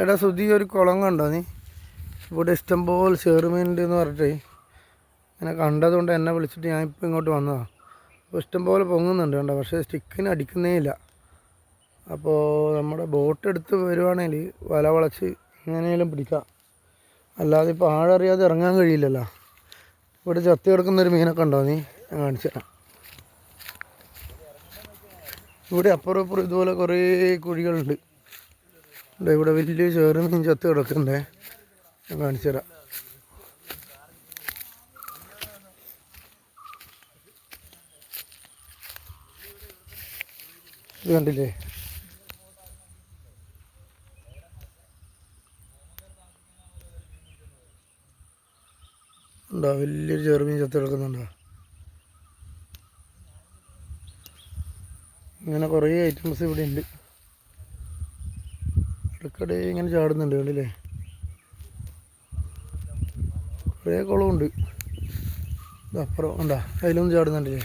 എടാ സുധി, ഒരു കുളം കണ്ടോ നീ? ഇവിടെ ഇഷ്ടംപോലെ ചെറുമീനുണ്ട് എന്ന് പറഞ്ഞിട്ട് ഇങ്ങനെ കണ്ടതുകൊണ്ട് എന്നെ വിളിച്ചിട്ട് ഞാൻ ഇപ്പോൾ ഇങ്ങോട്ട് വന്നതാണ്. അപ്പോൾ ഇഷ്ടംപോലെ പൊങ്ങുന്നുണ്ട് കണ്ടോ, പക്ഷേ സ്റ്റിക്കിന് അടിക്കുന്നേ ഇല്ല. അപ്പോൾ നമ്മുടെ ബോട്ട് എടുത്ത് വരുവാണെങ്കിൽ വല വളച്ച് എങ്ങനെയെങ്കിലും പിടിക്കാം, അല്ലാതെ ഇപ്പോൾ ആഴറിയാതെ ഇറങ്ങാൻ കഴിയില്ലല്ലോ. ഇവിടെ ചത്തി കിടക്കുന്നൊരു മീനൊക്കെ ഉണ്ടോ നീ? ഞാൻ കാണിച്ചു തരാം. ഇവിടെ അപ്പുറം ഇപ്പുറം ഇതുപോലെ കുറേ കുഴികളുണ്ട്. ഇവിടെ വലിയ ചെറുമീൻ ചത്ത് കിടക്കണ്ടേ, ഞാൻ കാണിച്ചു തരാം. ഇത് കണ്ടില്ലേ? ഉണ്ടോ വലിയൊരു ചെറുമീൻ ചത്ത് കിടക്കുന്നുണ്ടോ? ഇങ്ങനെ കുറേ ഐറ്റംസ് ഇവിടെ ഉണ്ട്. ഇടയ്ക്കിടെ ഇങ്ങനെ ചാടുന്നുണ്ട്, കണ്ടില്ലേ? കുറേ കുളമുണ്ട്. അപ്പുറം കണ്ടോ, അതിലൊന്നും ചാടുന്നുണ്ടല്ലേ?